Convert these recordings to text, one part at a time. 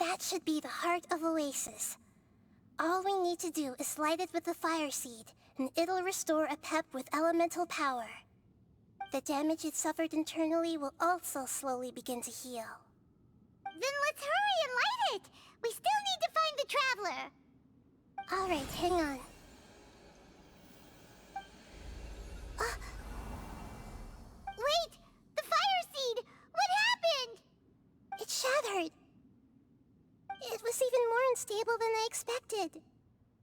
That should be the heart of Oasis. All we need to do is light it with the fire seed, and it'll restore a pep with elemental power. The damage it suffered internally will also slowly begin to heal. Then let's hurry and light it! We still need to find the Traveler! Alright, hang on. Wait! The fire seed! What happened? It shattered! It was even more unstable than I expected.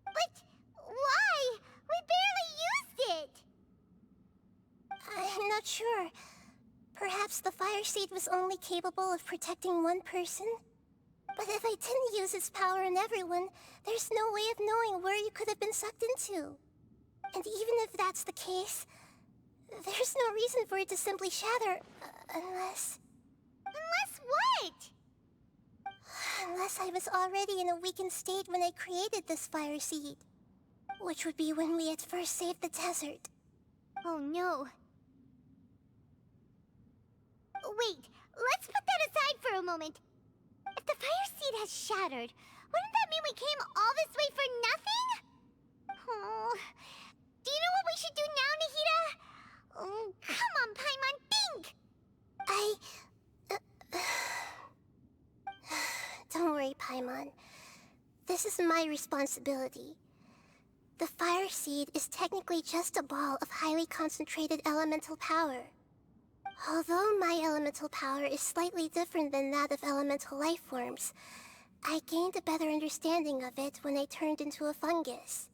But why? We barely used it! I'm not sure. Perhaps the fire seed was only capable of protecting one person? But if I didn't use its power on everyone, there's no way of knowing where you could have been sucked into. And even if that's the case, there's no reason for it to simply shatter, unless... Unless what? Unless I was already in a weakened state when I created this fire seed. Which would be when we had first saved the desert. Oh no. Wait, let's put that aside for a moment. If the fire seed has shattered, wouldn't that mean we came all this way for nothing? Oh, do you know what we should do now, Nahida? Oh, come on, Paimon, think! Don't worry, Paimon. This is my responsibility. The fire seed is technically just a ball of highly concentrated elemental power. Although my elemental power is slightly different than that of elemental life forms, I gained a better understanding of it when I turned into a fungus.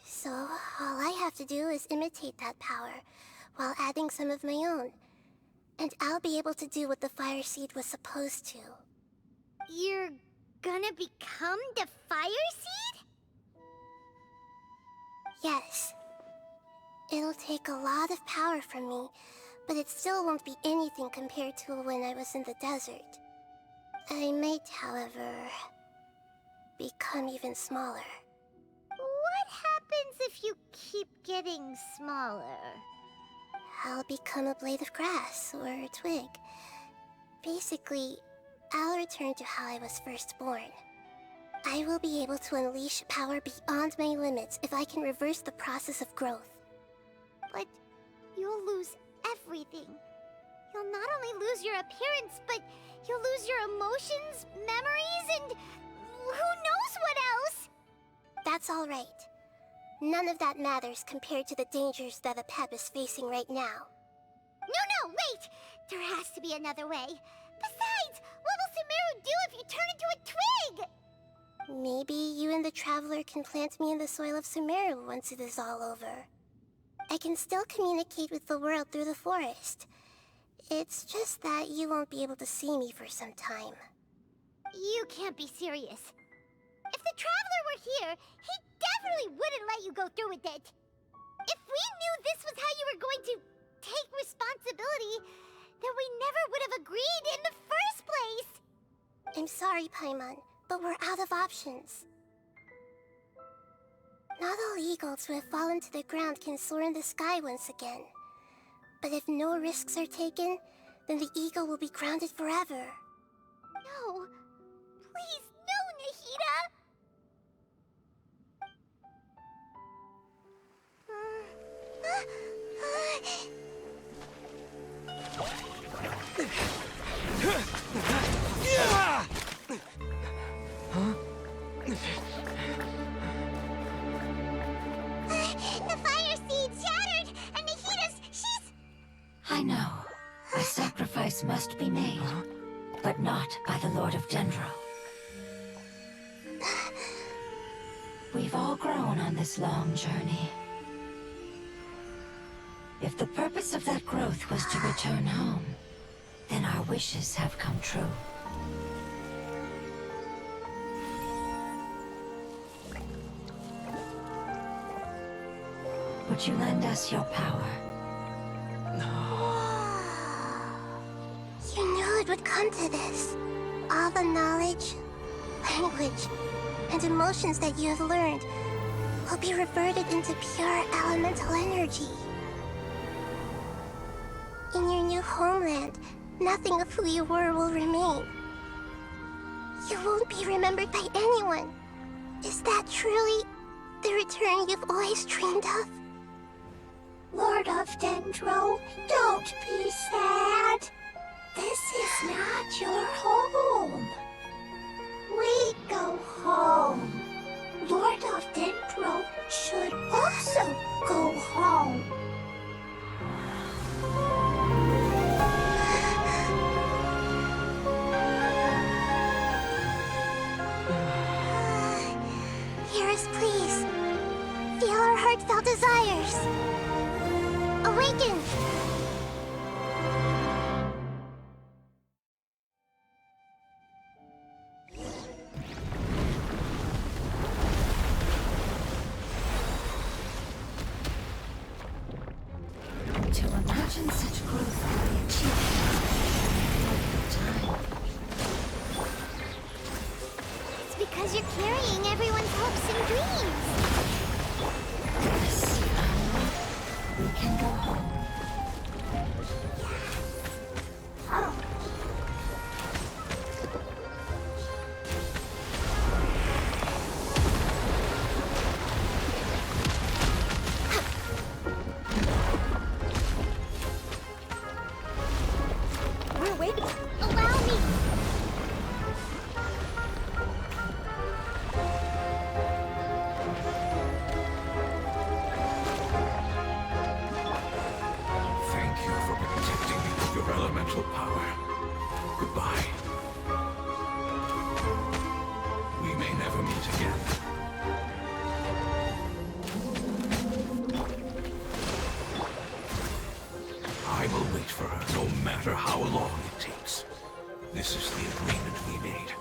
So, all I have to do is imitate that power, while adding some of my own. And I'll be able to do what the fire seed was supposed to. You're gonna become the fire seed? Yes. It'll take a lot of power from me, but it still won't be anything compared to when I was in the desert. I might, however, become even smaller. What happens if you keep getting smaller? I'll become a blade of grass or a twig. Basically, I'll return to how I was first born. I will be able to unleash power beyond my limits if I can reverse the process of growth. But you'll lose everything. You'll not only lose your appearance, but you'll lose your emotions, memories, and who knows what else? That's all right. None of that matters compared to the dangers that a Pep is facing right now. No, wait! There has to be another way. Besides, what will Sumeru do if you turn into a twig? Maybe you and the Traveler can plant me in the soil of Sumeru once it is all over. I can still communicate with the world through the forest. It's just that you won't be able to see me for some time. You can't be serious. If the Traveler were here, he definitely wouldn't let you go through with it. If we knew this was how you were going to take responsibility, then we never would have agreed in the first place. I'm sorry, Paimon, but we're out of options. Not all eagles who have fallen to the ground can soar in the sky once again. But if no risks are taken, then the eagle will be grounded forever. No. Please, no, Nahida! The fire seed shattered, and she's... I know. A sacrifice must be made, but not by the Lord of Dendro. We've all grown on this long journey. If the purpose of that growth was to return home, then our wishes have come true. Would you lend us your power? You knew it would come to this. All the knowledge, language, and emotions that you have learned will be reverted into pure elemental energy. In your new homeland, nothing of who you were will remain. You won't be remembered by anyone. Is that truly the return you've always dreamed of? Lord of Dendro, don't be sad. This is not your home. We go home. Lord of Dendro should also go home. Hear us, please. Feel our heartfelt desires. Awaken! To imagine such growth could be achieved in time. It's because you're carrying everyone's hopes and dreams. Yes, we can go home. We're waiting. Allow me. Thank you for protecting me with your elemental power. Goodbye. We may never meet again. I will wait for her no matter how long it takes. This is the agreement we made.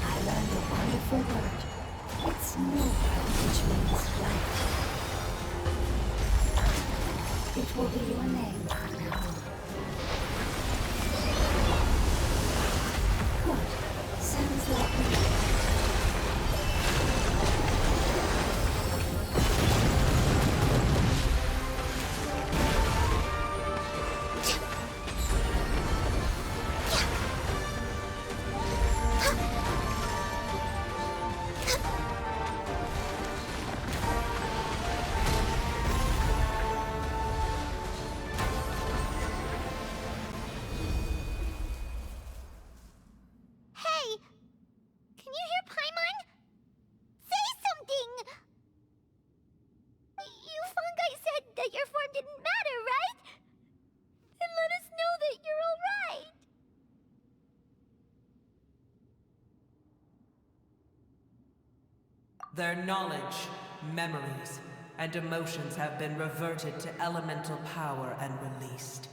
I learned a wonderful word. It's Nahida, which means light. It will be your name from now on. Good. Sounds like me. Hey! Can you hear Paimon? Say something! You fungi said that your form didn't matter, right? Then let us know that you're alright! Their knowledge, memories, and emotions have been reverted to elemental power and released.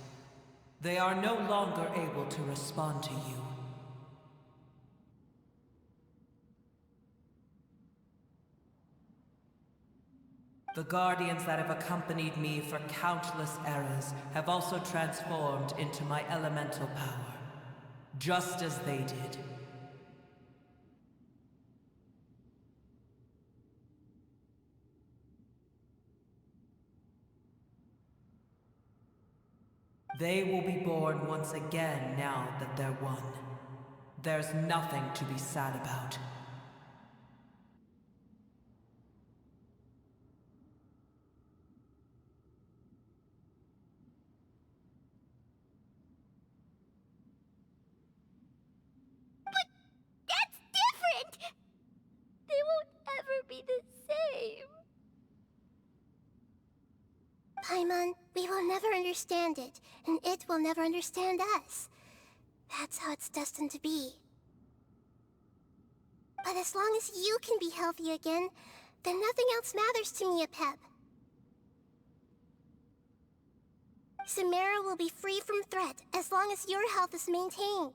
They are no longer able to respond to you. The guardians that have accompanied me for countless eras have also transformed into my elemental power, just as they did. They will be born once again now that they're one. There's nothing to be sad about. Paimon, we will never understand it, and it will never understand us. That's how it's destined to be. But as long as you can be healthy again, then nothing else matters to me, Apep. Samara will be free from threat as long as your health is maintained.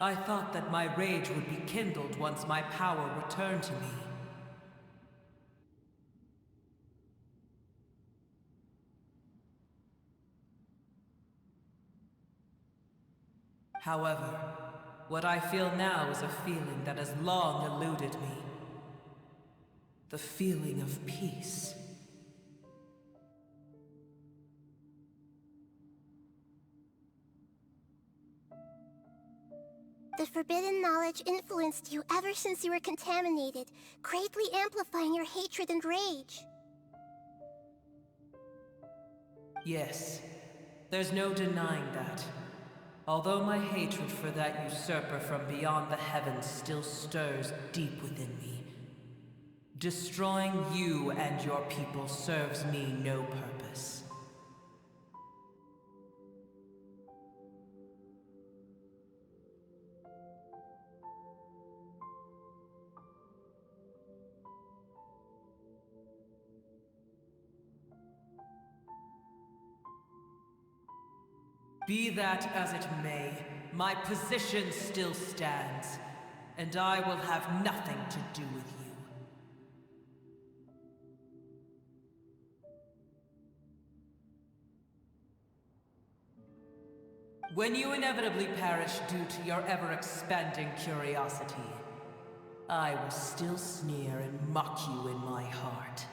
I thought that my rage would be kindled once my power returned to me. However, what I feel now is a feeling that has long eluded me. The feeling of peace. The forbidden knowledge influenced you ever since you were contaminated, greatly amplifying your hatred and rage. Yes, there's no denying that. Although my hatred for that usurper from beyond the heavens still stirs deep within me, destroying you and your people serves me no purpose. Be that as it may, my position still stands, and I will have nothing to do with you. When you inevitably perish due to your ever-expanding curiosity, I will still sneer and mock you in my heart.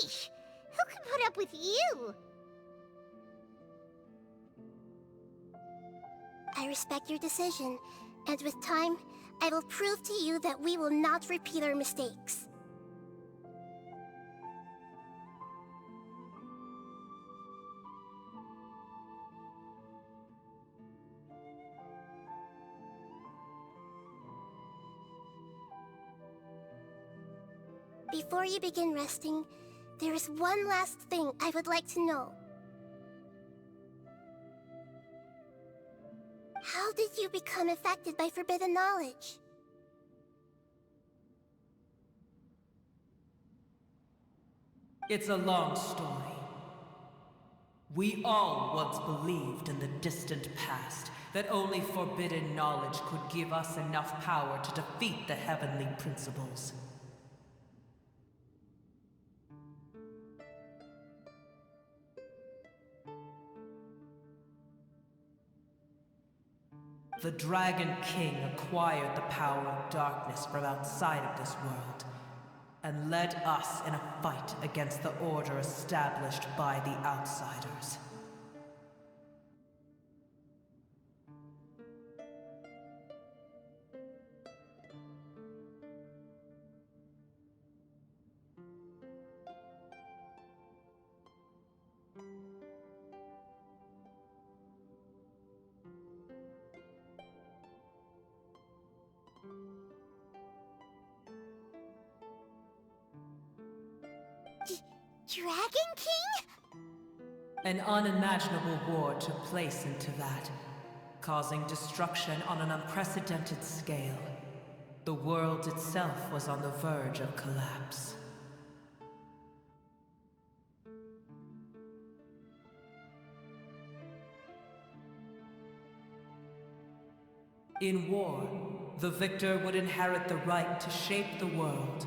Yeesh! Who can put up with you? I respect your decision, and with time, I will prove to you that we will not repeat our mistakes. Before you begin resting, there is one last thing I would like to know. How did you become affected by forbidden knowledge? It's a long story. We all once believed in the distant past that only forbidden knowledge could give us enough power to defeat the heavenly principles. The Dragon King acquired the power of darkness from outside of this world, and led us in a fight against the order established by the outsiders. Dragon King? An unimaginable war took place into that, causing destruction on an unprecedented scale. The world itself was on the verge of collapse. In war, the victor would inherit the right to shape the world,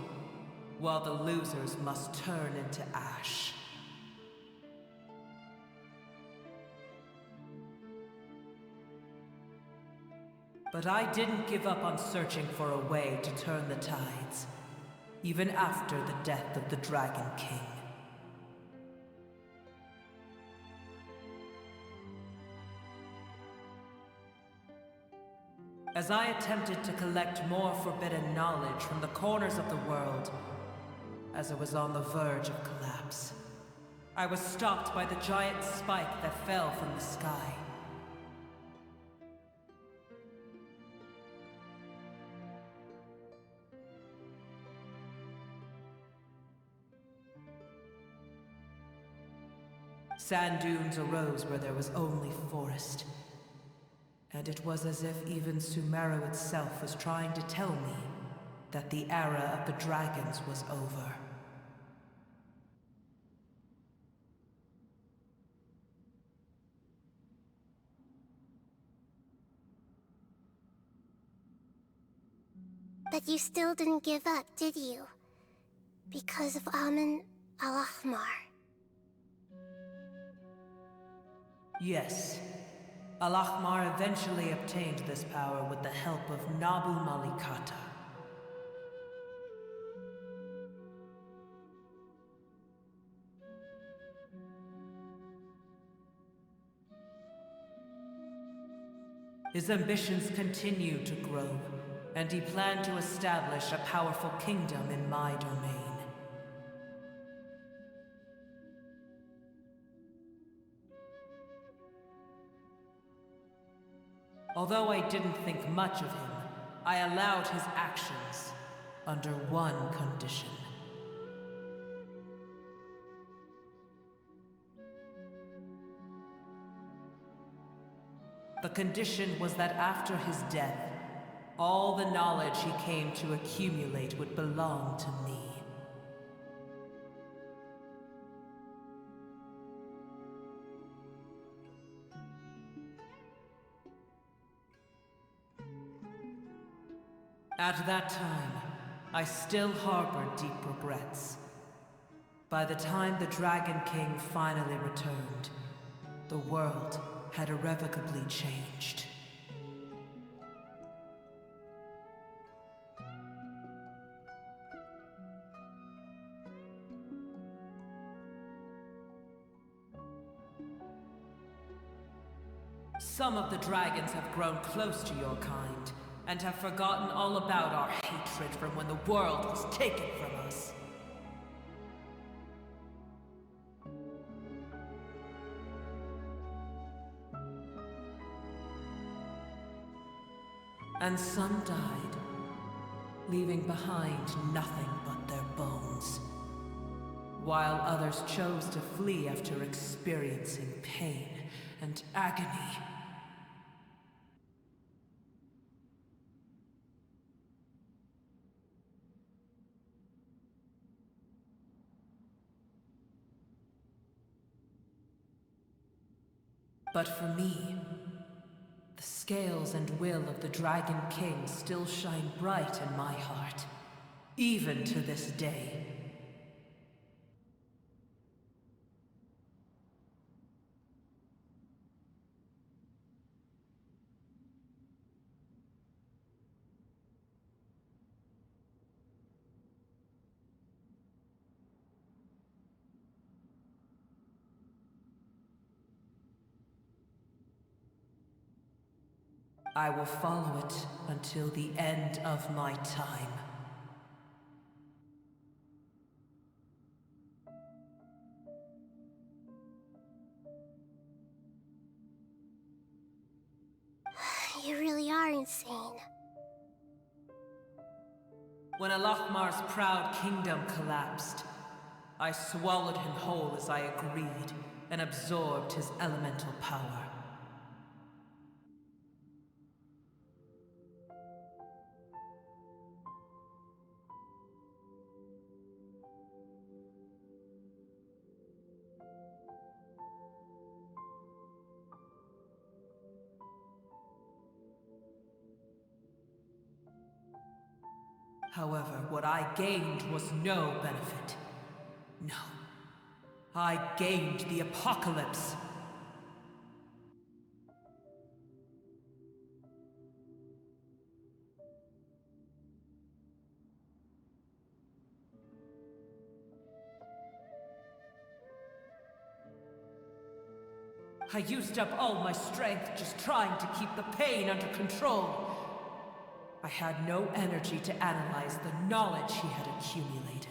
while the losers must turn into ash. But I didn't give up on searching for a way to turn the tides, even after the death of the Dragon King. As I attempted to collect more forbidden knowledge from the corners of the world, as it was on the verge of collapse, I was stopped by the giant spike that fell from the sky. Sand dunes arose where there was only forest. And it was as if even Sumeru itself was trying to tell me that the era of the dragons was over. But you still didn't give up, did you? Because of Amun al-Ahmar. Yes. Al-Ahmar eventually obtained this power with the help of Nabu Malikata. His ambitions continued to grow, and he planned to establish a powerful kingdom in my domain. Although I didn't think much of him, I allowed his actions under one condition. The condition was that after his death, all the knowledge he came to accumulate would belong to me. At that time, I still harbored deep regrets. By the time the Dragon King finally returned, the world had irrevocably changed. Some of the dragons have grown close to your kind, and have forgotten all about our hatred from when the world was taken from us. And some died, leaving behind nothing but their bones, while others chose to flee after experiencing pain and agony. But for me, the scales and will of the Dragon King still shine bright in my heart, even to this day. I will follow it until the end of my time. You really are insane. When Al-Ahmar's proud kingdom collapsed, I swallowed him whole as I agreed, and absorbed his elemental power. However, what I gained was no benefit. No. I gained the apocalypse. I used up all my strength just trying to keep the pain under control. I had no energy to analyze the knowledge he had accumulated.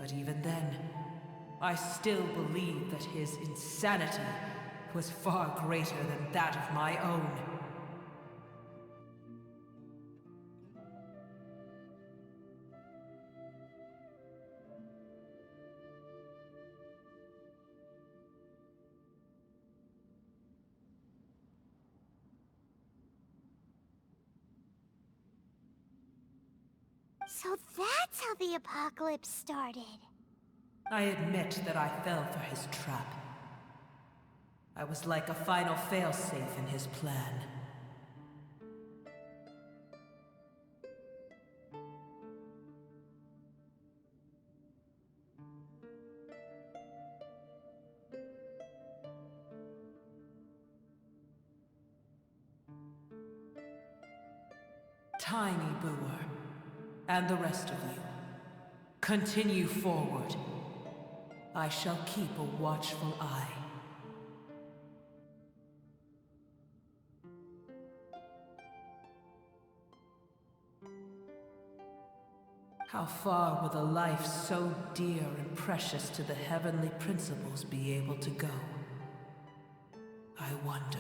But even then, I still believe that his insanity was far greater than that of my own. So that's how the apocalypse started. I admit that I fell for his trap. I was like a final failsafe in his plan. Tiny Booer, and the rest of you, continue forward. I shall keep a watchful eye. How far will a life so dear and precious to the heavenly principles be able to go? I wonder.